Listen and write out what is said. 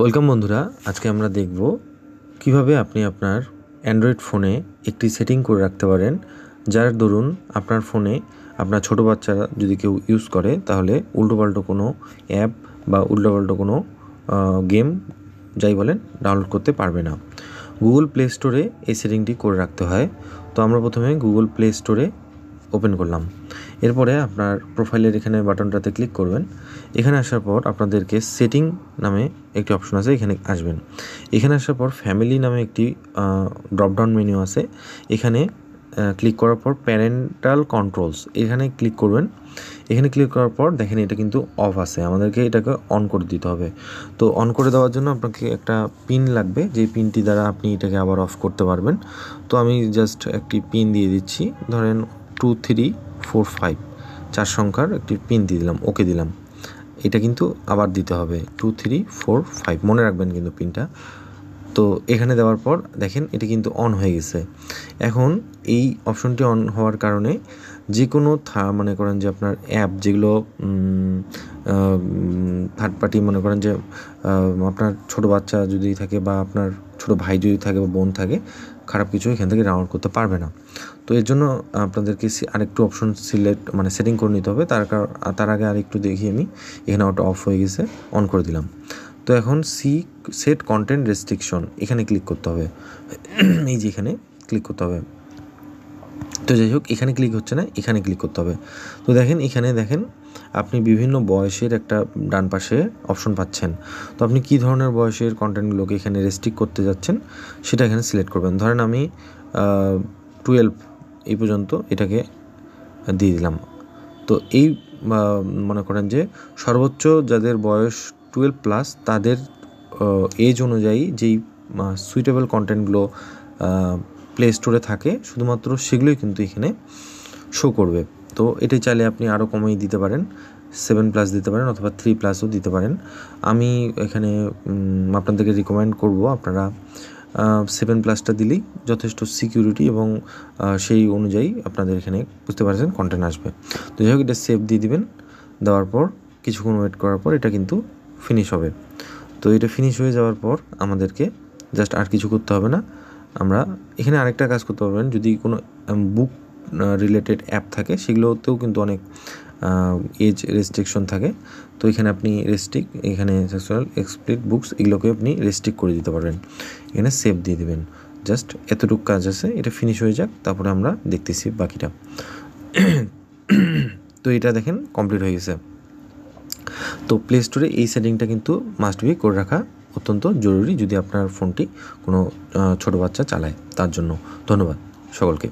Welcome বন্ধুরা, আজকে আমরা দেখব কিভাবে আপনি আপনার অ্যান্ড্রয়েড ফোনে একটি সেটিং করে রাখতে পারেন, যার দরুন আপনার ফোনে আপনার ছোটো বাচ্চারা যদি কেউ ইউজ করে তাহলে উল্টোপাল্টো কোনো অ্যাপ বা উল্টোপাল্টো কোনো গেম যাই বলেন ডাউনলোড করতে পারবে না। গুগল প্লে স্টোরে এই সেটিংটি করে রাখতে হয়। তো আমরা প্রথমে গুগল প্লে স্টোরে ওপেন করলাম। এরপরে আপনার প্রোফাইলের এখানে বাটনটাতে ক্লিক করবেন। এখানে আসার পর আপনাদেরকে সেটিং নামে একটি অপশন আছে, এখানে আসবেন। এখানে আসার পর ফ্যামিলি নামে একটি ড্রপডাউন মেনু আছে। এখানে ক্লিক করার পর প্যারেন্টাল কন্ট্রোলস এখানে ক্লিক করবেন। এখানে ক্লিক করার পর দেখেন এটা কিন্তু অফ আছে, আমাদেরকে এটাকে অন করে দিতে হবে। তো অন করে দেওয়ার জন্য আপনাকে একটা পিন লাগবে, যে পিনটি দ্বারা আপনি এটাকে আবার অফ করতে পারবেন। তো আমি জাস্ট একটি পিন দিয়ে দিচ্ছি, ধরেন 2 3 4 5 4 সংখ্যার একটি পিন দিয়ে দিলাম, ওকে দিলাম। এটা কিন্তু আবার দিতে হবে 2 3 4 5, মনে রাখবেন কিন্তু পিনটা। তো এখানে দেওয়ার পর দেখেন এটা কিন্তু অন হয়ে গেছে। এখন এই অপশনটি অন হওয়ার কারণে যে কোনো মনে করেন যে আপনার অ্যাপ যেগুলো থার্ড পার্টি, মনে করেন যে আপনার ছোটো বাচ্চা যদি থাকে বা আপনার ছোটো ভাই যদি থাকে বা বোন থাকে, খারাপ কিছু এখান থেকে ডাউনলোড করতে পারবে না। তো এর জন্য আপনাদেরকে আরেকটু অপশন সেটিং করে নিতে হবে। তার আগে আরেকটু দেখি আমি, এখানে ওটা অফ হয়ে গেছে, অন করে দিলাম। তো এখন সেট কন্টেন্ট রেস্ট্রিকশন এখানে ক্লিক করতে হবে। এই যে এখানে ক্লিক করতে হবে। তো যাই হোক, এখানে ক্লিক হচ্ছে না, এখানে ক্লিক করতে হবে। তো দেখেন এখানে দেখেন আপনি বিভিন্ন বয়সের একটা ডান পাশে অপশন পাচ্ছেন। তো আপনি কী ধরনের বয়সের কন্টেন্টগুলোকে এখানে রেস্ট্রিক্ট করতে যাচ্ছেন সেটা এখানে সিলেক্ট করবেন। ধরেন আমি 12 এই পর্যন্ত এটাকে দিয়ে দিলাম। তো এই মনে করেন যে সর্বোচ্চ যাদের বয়স 12+ তাদের এজ অনুযায়ী যেই সুইটেবল কন্টেন্টগুলো প্লে স্টোরে থাকে শুধুমাত্র সেগুলোই কিন্তু এখানে শো করবে। তো এটাই চাইলে আপনি আরও কমিয়ে দিতে পারেন, 7+ দিতে পারেন অথবা 3+ও দিতে পারেন। আমি এখানে আপনাদেরকে রিকমেন্ড করব আপনারা 7+টা দিলেই যথেষ্ট সিকিউরিটি এবং সেই অনুযায়ী আপনাদের এখানে বুঝতে পারছেন কন্টেন্ট আসবে। তো যাই হোক, এটা সেভ দিয়ে দিবেন। দেওয়ার পর কিছুক্ষণ ওয়েট করার পর এটা কিন্তু ফিনিশ হবে। তো এটা ফিনিশ হয়ে যাওয়ার পর আমাদেরকে জাস্ট আর কিছু করতে হবে না। আমরা এখানে আরেকটা কাজ করতে পারবেন, যদি কোনো বুক রিলেটেড অ্যাপ থাকে সেগুলোতেও কিন্তু অনেক এজ রেস্ট্রিকশন থাকে। তো এখানে আপনি এখানে সেক্সুয়াল এক্সপ্লিট বুকস এগুলোকে আপনি রেস্ট্রিক্ট করে দিতে পারবেন। এখানে সেভ দিয়ে দেবেন। জাস্ট এতটুকু কাজ আছে, এটা ফিনিশ হয়ে যাক, তারপরে আমরা দেখতেছি বাকিটা। তো এটা দেখেন কমপ্লিট হয়ে গেছে। তো প্লে স্টোরে এই সেটিংটা কিন্তু মাস্ট বি করে রাখা অত্যন্ত জরুরি, যদি আপনার ফোনটি কোনো ছোটো বাচ্চা চালায় তার জন্য। ধন্যবাদ সকলকে।